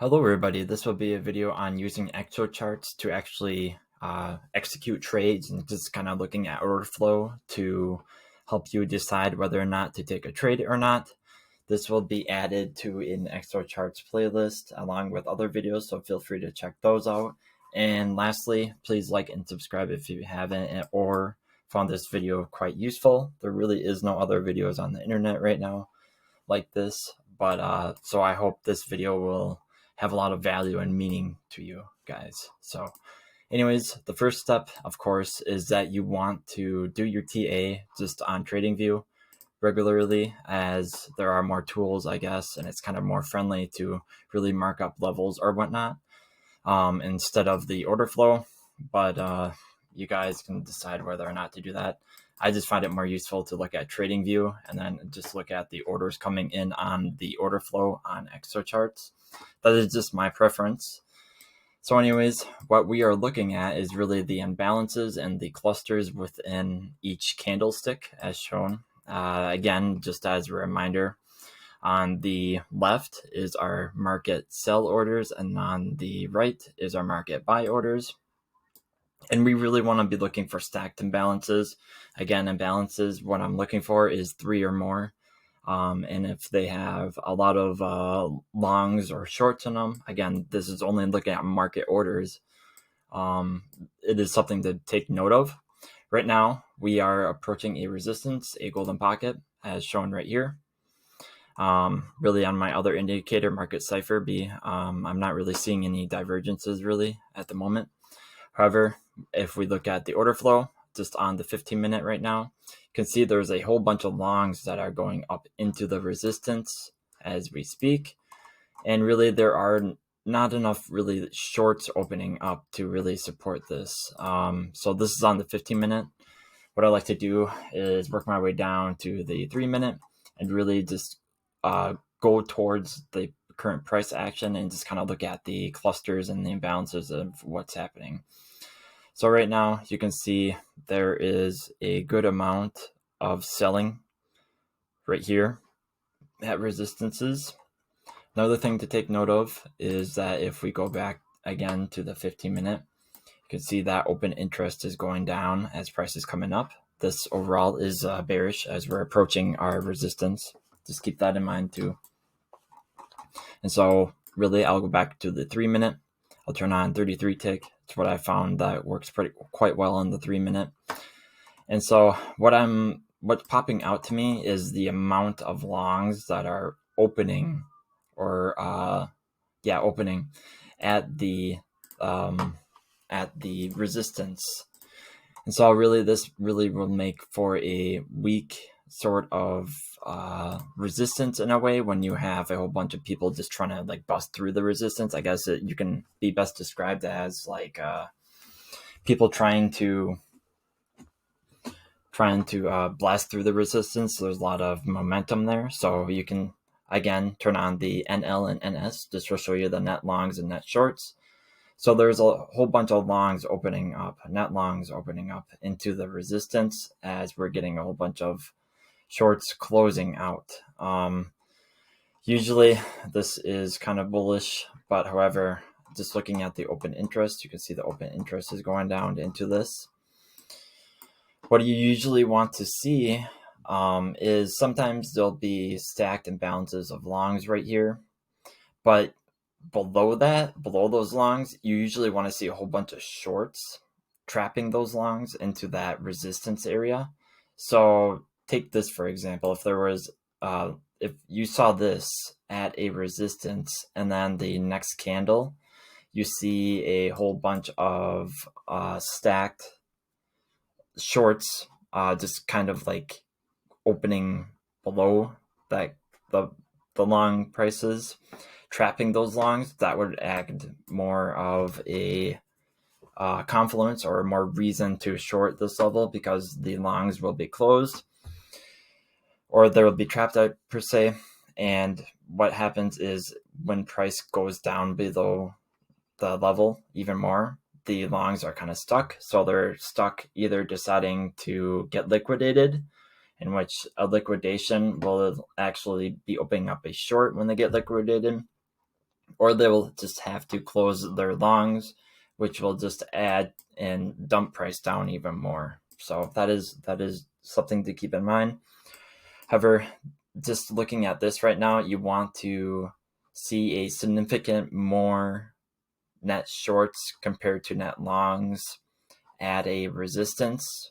Hello everybody, this will be a video on using Exocharts to actually execute trades and just kind of looking at order flow to help you decide whether or not to take a trade or not. This will be added to an Exocharts playlist along with other videos, so feel free to check those out. And lastly, please like and subscribe if you haven't or found this video quite useful. There really is no other videos on the internet right now like this, but so I hope this video will have a lot of value and meaning to you guys. So anyways, the first step, of course, is that you want to do your TA just on TradingView regularly, as there are more tools, I guess, and it's kind of more friendly to really mark up levels or whatnot instead of the order flow. But you guys can decide whether or not to do that. I just find it more useful to look at TradingView and then just look at the orders coming in on the order flow on Exocharts. That is just my preference. So anyways, what we are looking at is really the imbalances and the clusters within each candlestick as shown. Again, just as a reminder, on the left is our market sell orders and on the right is our market buy orders. And we really want to be looking for stacked imbalances. Again, imbalances, what I'm looking for is 3 or more. And if they have a lot of longs or shorts in them, again, this is only looking at market orders. It is something to take note of. Right now, we are approaching a resistance, a golden pocket, as shown right here. Really on my other indicator, market cipher B, I'm not really seeing any divergences really at the moment. However, if we look at the order flow, just on the 15-minute right now, you can see there's a whole bunch of longs that are going up into the resistance as we speak. And really, there are not enough really shorts opening up to really support this. So this is on the 15-minute. What I like to do is work my way down to the 3-minute and really just go towards the current price action and just kind of look at the clusters and the imbalances of what's happening. So right now you can see there is a good amount of selling right here at resistances. Another thing to take note of is that if we go back again to the 15-minute, you can see that open interest is going down as price is coming up. This overall is bearish as we're approaching our resistance. Just keep that in mind too. And so really I'll go back to the 3-minute. I'll turn on 33 tick. It's what I found that works quite well on the 3-minute. And so what's popping out to me is the amount of longs that are opening or opening at the resistance. And so really this really will make for a weak sort of resistance in a way when you have a whole bunch of people just trying to like bust through the resistance. I guess you can be best described as like people trying to blast through the resistance. So there's a lot of momentum there. So you can again turn on the NL and NS just to show you the net longs and net shorts. So there's a whole bunch of longs opening up, net longs opening up into the resistance as we're getting a whole bunch of shorts closing out. Usually this is kind of bullish, but however, just looking at the open interest, you can see the open interest is going down into this. What you usually want to see is sometimes there'll be stacked imbalances of longs right here, but below those longs, you usually want to see a whole bunch of shorts trapping those longs into that resistance area. So take this for example. If there was if you saw this at a resistance and then the next candle you see a whole bunch of stacked shorts just kind of like opening below that the long prices, trapping those longs, that would act more of a confluence or more reason to short this level because the longs will be closed or they will be trapped out per se. And what happens is when price goes down below the level even more, the longs are kind of stuck. So they're stuck either deciding to get liquidated, in which a liquidation will actually be opening up a short when they get liquidated, or they will just have to close their longs, which will just add and dump price down even more. So that is something to keep in mind. However, just looking at this right now, you want to see a significant more net shorts compared to net longs at a resistance.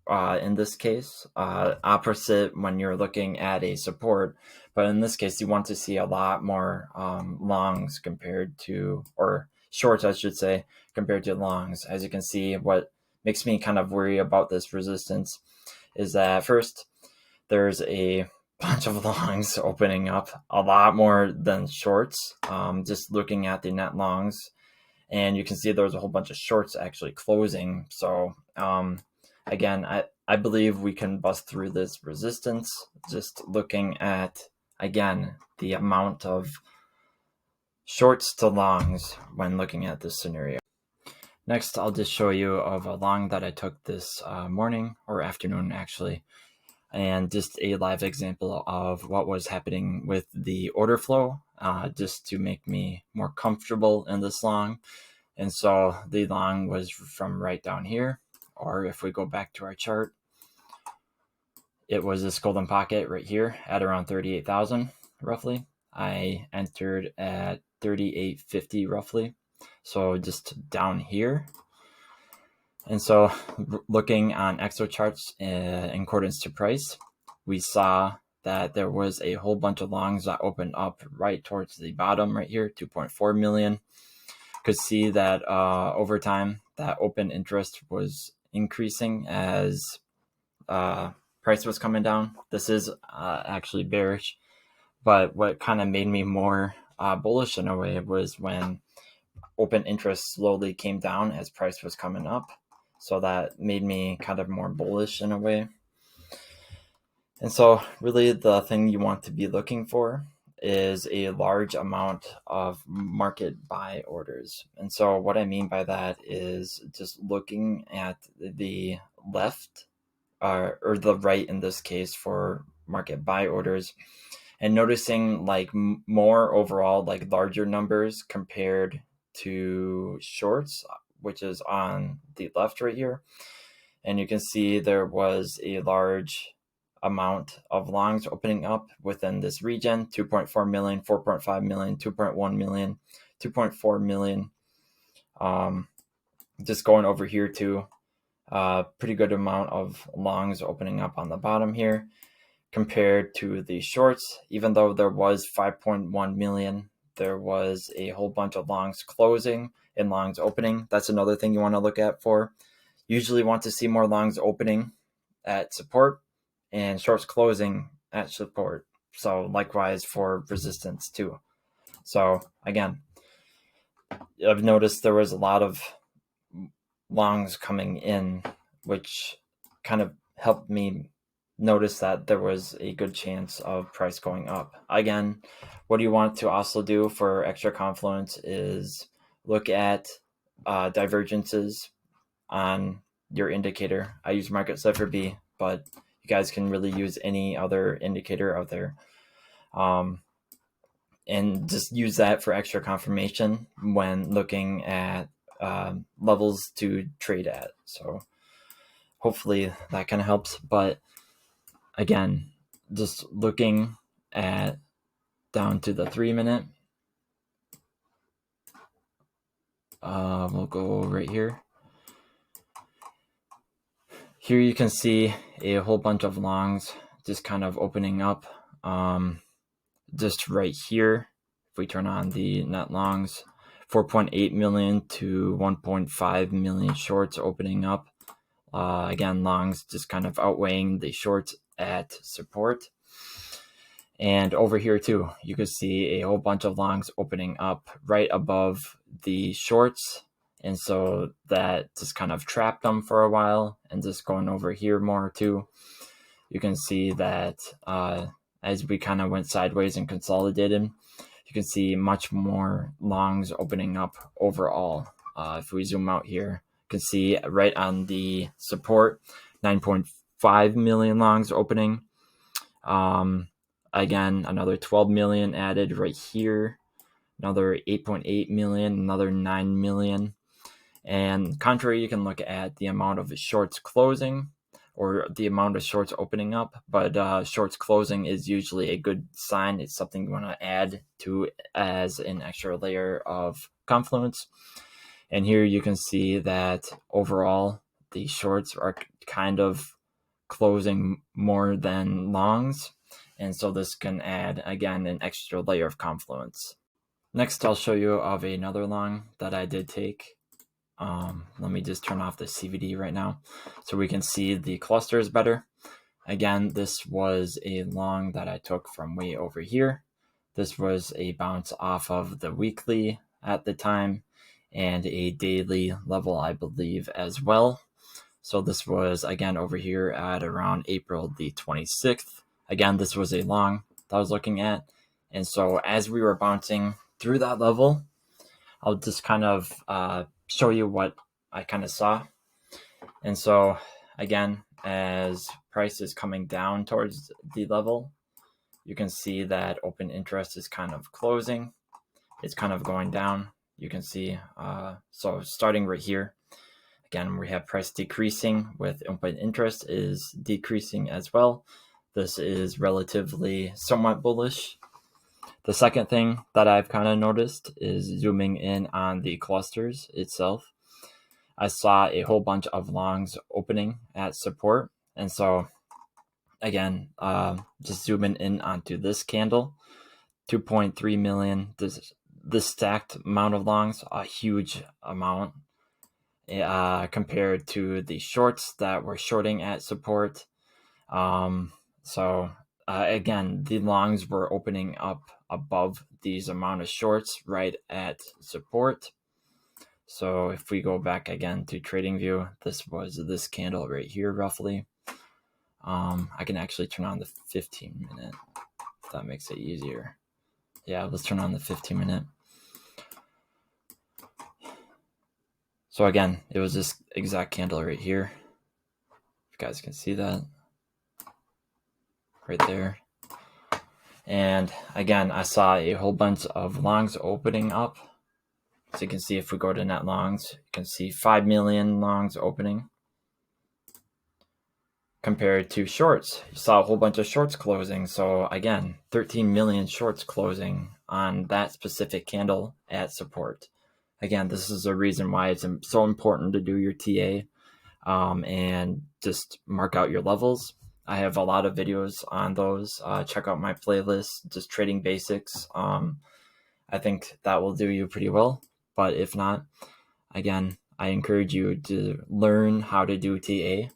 In this case, opposite when you're looking at a support, but in this case, you want to see a lot more longs compared to, or shorts, I should say, compared to longs. As you can see, what makes me kind of worry about this resistance is that first, there's a bunch of longs opening up, a lot more than shorts. Just looking at the net longs, and you can see there's a whole bunch of shorts actually closing. So again, I believe we can bust through this resistance just looking at, again, the amount of shorts to longs when looking at this scenario. Next, I'll just show you of a long that I took this morning or afternoon actually, and just a live example of what was happening with the order flow, just to make me more comfortable in this long. And so the long was from right down here, or if we go back to our chart, it was this golden pocket right here at around 38,000 roughly. I entered at 38.50 roughly, so just down here. And so looking on Exocharts in accordance to price, we saw that there was a whole bunch of longs that opened up right towards the bottom right here, 2.4 million. Could see that over time that open interest was increasing as price was coming down. This is actually bearish, but what kind of made me more bullish in a way was when open interest slowly came down as price was coming up. So that made me kind of more bullish in a way. And so really the thing you want to be looking for is a large amount of market buy orders. And so what I mean by that is just looking at the left or the right in this case for market buy orders, and noticing like more overall, like larger numbers compared to shorts, which is on the left right here. And you can see there was a large amount of longs opening up within this region, 2.4 million, 4.5 million, 2.1 million, 2.4 million. Just going over here too, pretty good amount of longs opening up on the bottom here compared to the shorts. Even though there was 5.1 million, there was a whole bunch of longs closing and longs opening. That's another thing you want to look at for. Usually want to see more longs opening at support and shorts closing at support. So likewise for resistance too. So again, I've noticed there was a lot of longs coming in, which kind of helped me notice that there was a good chance of price going up. Again, what you want to also do for extra confluence is look at divergences on your indicator. I use Market Cipher B, but you guys can really use any other indicator out there. And just use that for extra confirmation when looking at levels to trade at. So hopefully that kind of helps. But again, just looking at down to the 3 minute, we'll go right here. Here you can see a whole bunch of longs just kind of opening up. Just right here, if we turn on the net longs, 4.8 million to 1.5 million shorts opening up. Again, longs just kind of outweighing the shorts at support. And over here too, you can see a whole bunch of longs opening up right above the shorts. And so that just kind of trapped them for a while. And just going over here more too, you can see that as we kind of went sideways and consolidated, you can see much more longs opening up overall. If we zoom out here, you can see right on the support, 9.5 million longs opening. Again, another 12 million added right here another 8.8 million, another 9 million. And contrary, you can look at the amount of shorts closing or the amount of shorts opening up, but shorts closing is usually a good sign. It's something you want to add to as an extra layer of confluence. And here you can see that overall the shorts are kind of closing more than longs, and so this can add again an extra layer of confluence. Next, I'll show you of another long that I did take. Let me just turn off the CVD right now so we can see the clusters better. Again, this was a long that I took from way over here. This was a bounce off of the weekly at the time and a daily level, I believe, as well. So this was, again, over here at around April the 26th. Again, this was a long that I was looking at. And so as we were bouncing through that level, I'll just kind of show you what I kind of saw. And so again, as price is coming down towards the level, you can see that open interest is kind of closing. It's kind of going down. You can see, so starting right here, again, we have price decreasing with open interest is decreasing as well. This is relatively somewhat bullish. The second thing that I've kind of noticed is zooming in on the clusters itself. I saw a whole bunch of longs opening at support. And so again, just zooming in onto this candle, 2.3 million, this stacked amount of longs, a huge amount compared to the shorts that were shorting at support. Again, the longs were opening up above these amount of shorts right at support. So if we go back again to TradingView, this was this candle right here roughly. I can actually turn on the 15-minute if that makes it easier. Yeah, let's turn on the 15-minute. So again, it was this exact candle right here. If you guys can see that right there. And again, I saw a whole bunch of longs opening up. So you can see if we go to net longs, you can see 5 million longs opening compared to shorts. You saw a whole bunch of shorts closing. So again, 13 million shorts closing on that specific candle at support. Again, this is a reason why it's so important to do your TA and just mark out your levels. I have a lot of videos on those. Check out my playlist, just trading basics. I think that will do you pretty well. But if not, again, I encourage you to learn how to do TA.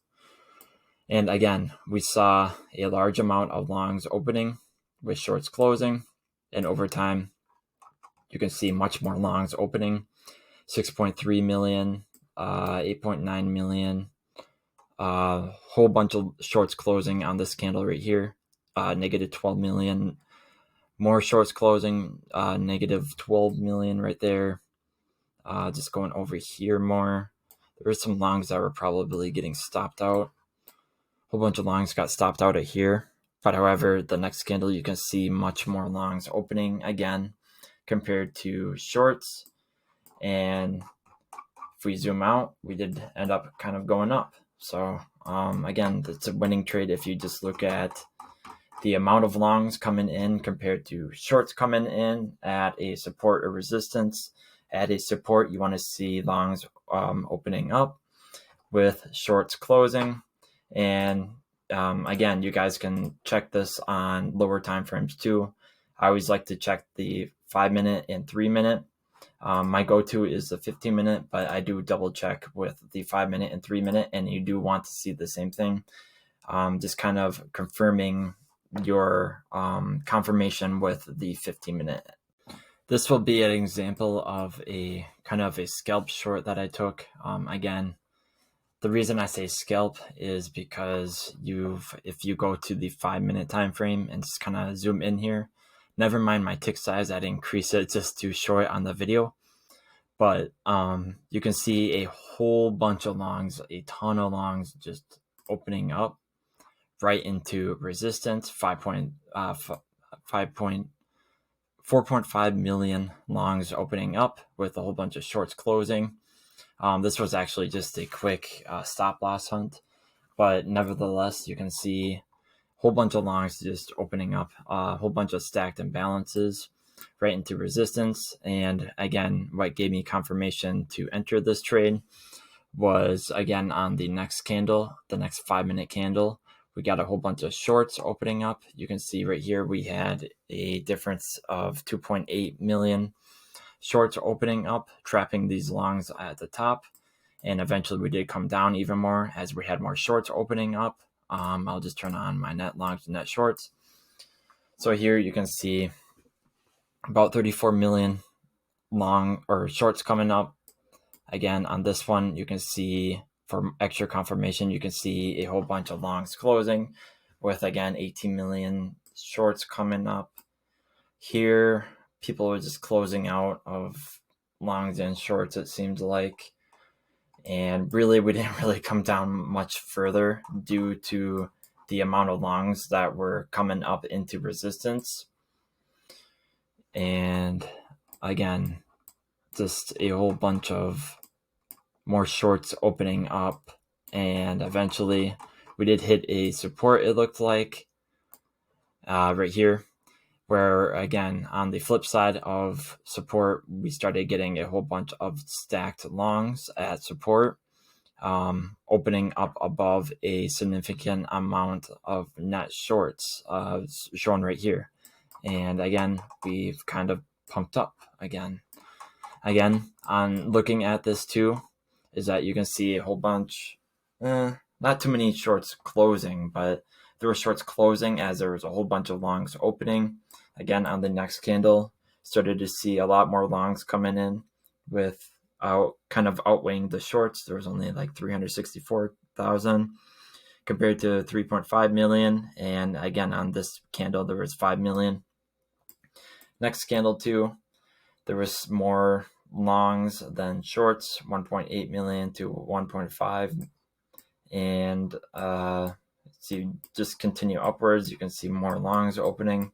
And again, we saw a large amount of longs opening with shorts closing. And over time, you can see much more longs opening, 6.3 million, 8.9 million, whole bunch of shorts closing on this candle right here, negative 12 million, more shorts closing, negative 12 million right there. Just going over here more, there were some longs that were probably getting stopped out. A whole bunch of longs got stopped out at here. But however, the next candle, you can see much more longs opening again compared to shorts. And if we zoom out, we did end up kind of going up. So again, it's a winning trade if you just look at the amount of longs coming in compared to shorts coming in at a support or resistance. At a support, you want to see longs opening up with shorts closing. And again, you guys can check this on lower time frames too. I always like to check the 5-minute and 3-minute. My go-to is the 15-minute, but I do double check with the 5-minute and 3-minute, and you do want to see the same thing. Just kind of confirming your confirmation with the 15-minute. This will be an example of a kind of a scalp short that I took. Again, the reason I say scalp is because if you go to the 5-minute time frame and just kind of zoom in here, never mind my tick size, I'd increase it just to show it on the video. But you can see a whole bunch of longs, a ton of longs just opening up right into resistance, 5.4 4.5 million longs opening up with a whole bunch of shorts closing. This was actually just a quick stop loss hunt, but nevertheless, you can see a whole bunch of longs just opening up, a whole bunch of stacked imbalances right into resistance. And again, what gave me confirmation to enter this trade was, again, on the next candle, the next 5-minute candle, we got a whole bunch of shorts opening up. You can see right here we had a difference of 2.8 million shorts opening up, trapping these longs at the top. And eventually we did come down even more as we had more shorts opening up. I'll just turn on my net longs and net shorts. So here you can see about 34 million long or shorts coming up. Again, on this one, you can see, for extra confirmation, you can see a whole bunch of longs closing with, again, 18 million shorts coming up. Here, people are just closing out of longs and shorts, it seems like. And really, we didn't really come down much further due to the amount of longs that were coming up into resistance. And again, just a whole bunch of more shorts opening up, and eventually we did hit a support, it looked like, right here, where, again, on the flip side of support, we started getting a whole bunch of stacked longs at support, opening up above a significant amount of net shorts, shown right here. And again, we've kind of pumped up again. Again, on looking at this too, is that you can see a whole bunch, not too many shorts closing, but there were shorts closing as there was a whole bunch of longs opening. Again, on the next candle, started to see a lot more longs coming in with kind of outweighing the shorts. There was only like 364,000 compared to 3.5 million. And again, on this candle, there was 5 million. Next candle too, there was more longs than shorts, 1.8 million to 1.5. And see, just continue upwards, you can see more longs opening.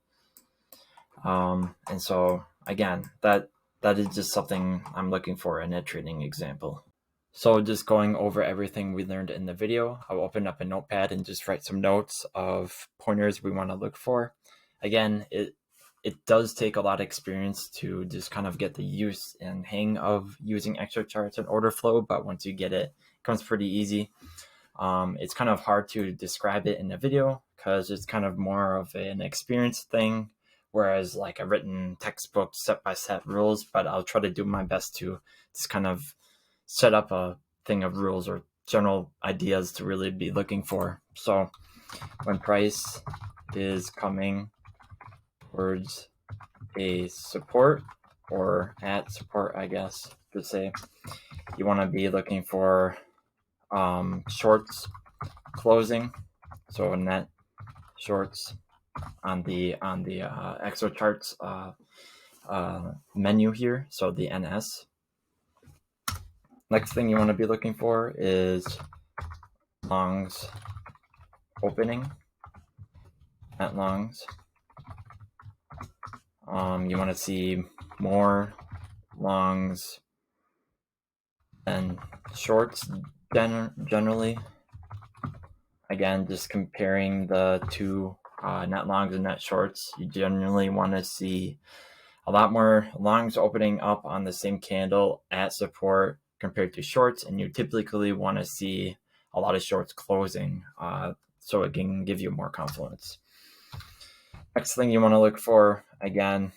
And so again, that is just something I'm looking for in a trading example. So just going over everything we learned in the video, I'll open up a notepad and just write some notes of pointers we want to look for. Again, it does take a lot of experience to just kind of get the use and hang of using Exocharts and Orderflow, but once you get it, it comes pretty easy. It's kind of hard to describe it in a video because it's kind of more of an experience thing, whereas like a written textbook step-by-step rules, but I'll try to do my best to just kind of set up a thing of rules or general ideas to really be looking for. So when price is coming towards a support or at support, I guess to say, you want to be looking for shorts closing, so net shorts on the Exocharts menu here, so the NS. Next thing you want to be looking for is longs opening, net longs. You want to see more longs than shorts generally. Again, just comparing the two net longs and net shorts, you generally want to see a lot more longs opening up on the same candle at support compared to shorts, and you typically want to see a lot of shorts closing so it can give you more confidence. Next thing you want to look for, again,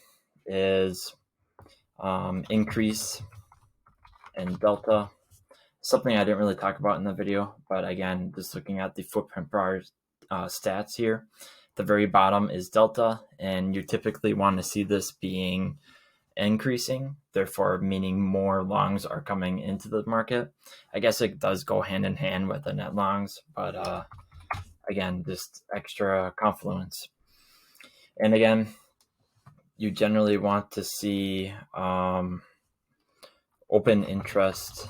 is increase in delta. Something I didn't really talk about in the video, but again, just looking at the footprint bar stats here, the very bottom is delta, and you typically want to see this being increasing, therefore meaning more longs are coming into the market. I guess it does go hand in hand with the net longs, but again, just extra confluence. And again, you generally want to see open interest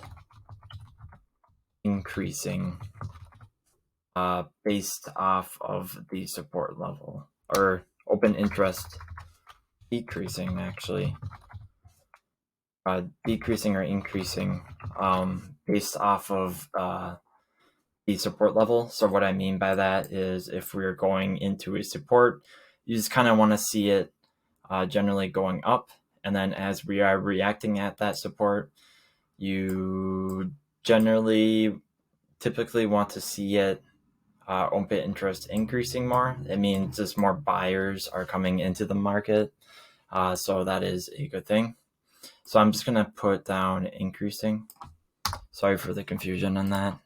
increasing based off of the support level, or open interest decreasing actually. Decreasing or increasing based off of the support level. So what I mean by that is if we're going into a support, you just kind of want to see it generally going up. And then as we are reacting at that support, you typically want to see it open interest increasing more. It means just more buyers are coming into the market. So that is a good thing. So I'm just going to put down increasing. Sorry for the confusion on that.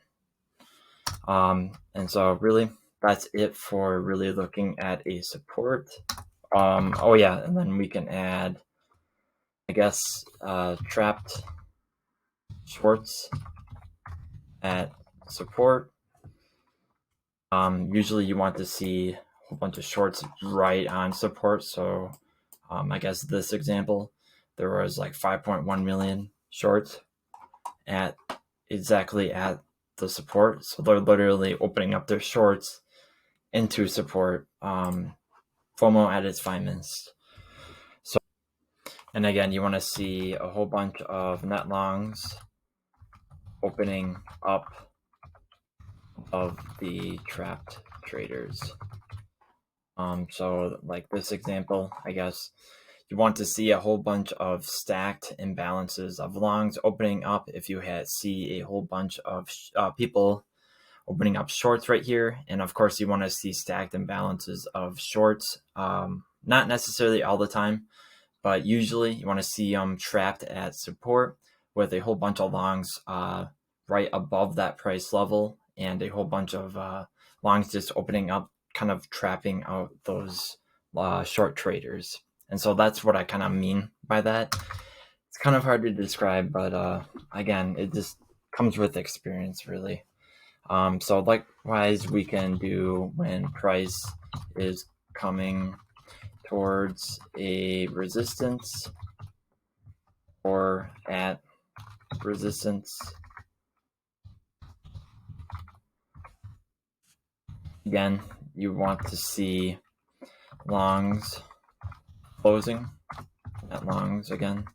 And so really that's it for really looking at a support. Oh yeah, and then we can add, I guess, trapped shorts at support. Usually you want to see a whole bunch of shorts right on support. So I guess this example, there was like 5.1 million shorts at exactly at the support. So they're literally opening up their shorts into support. FOMO at its finest. So, and again, you want to see a whole bunch of net longs opening up of the trapped traders. So like this example, I guess you want to see a whole bunch of stacked imbalances of longs opening up. If you see a whole bunch of people opening up shorts right here, and of course you want to see stacked imbalances of shorts, not necessarily all the time, but usually you want to see them trapped at support with a whole bunch of longs right above that price level, and a whole bunch of longs just opening up, kind of trapping out those short traders. And so that's what I kind of mean by that. It's kind of hard to describe, but again, it just comes with experience, really. So likewise, we can do when price is coming towards a resistance or at resistance. Again, you want to see longs closing at longs again.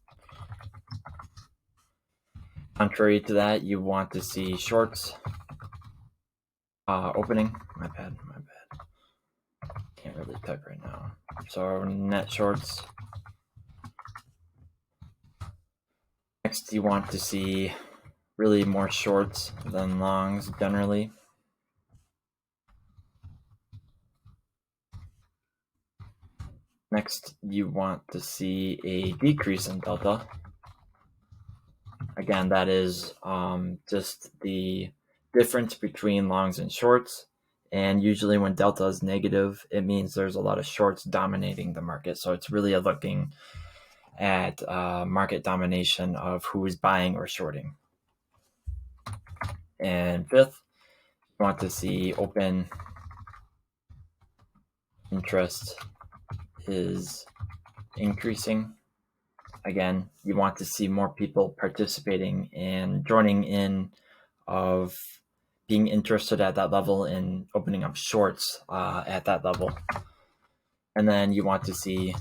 Contrary to that, you want to see shorts opening. My bad. Can't really type right now. So net shorts. Next, you want to see really more shorts than longs generally. Next, you want to see a decrease in delta. Again, that is just the difference between longs and shorts. And usually when delta is negative, it means there's a lot of shorts dominating the market. So it's really looking at market domination of who is buying or shorting. And fifth, you want to see open interest is increasing. Again, you want to see more people participating and joining in of being interested at that level and opening up shorts at that level. And then you want to see,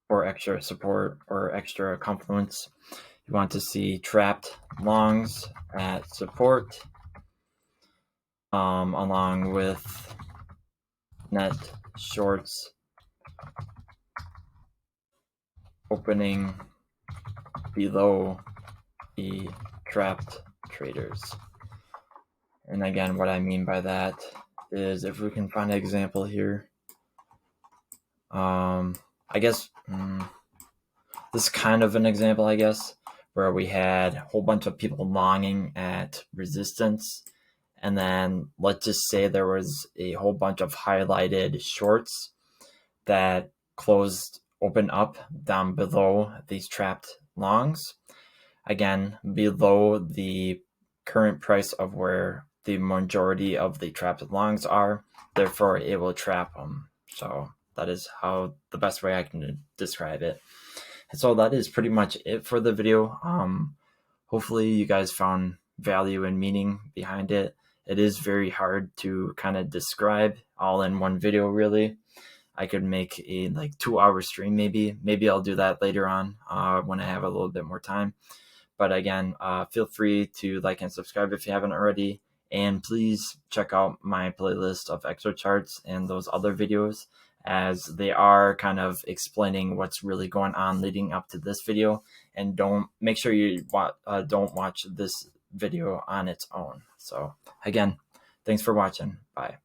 for extra support or extra confluence, you want to see trapped longs at support along with net shorts opening below the trapped traders. And again, what I mean by that is if we can find an example here, I guess this is kind of an example, I guess, where we had a whole bunch of people longing at resistance. And then let's just say there was a whole bunch of highlighted shorts that open up down below these trapped longs. Again, below the current price of where the majority of the trapped longs are, therefore it will trap them. So that is how the best way I can describe it. And so that is pretty much it for the video. Hopefully you guys found value and meaning behind it. It is very hard to kind of describe all in one video, really. I could make a like 2-hour stream. Maybe I'll do that later on when I have a little bit more time. But again, feel free to like and subscribe if you haven't already. And please check out my playlist of Exocharts and those other videos, as they are kind of explaining what's really going on leading up to this video. And make sure you don't watch this video on its own. So again, thanks for watching. Bye.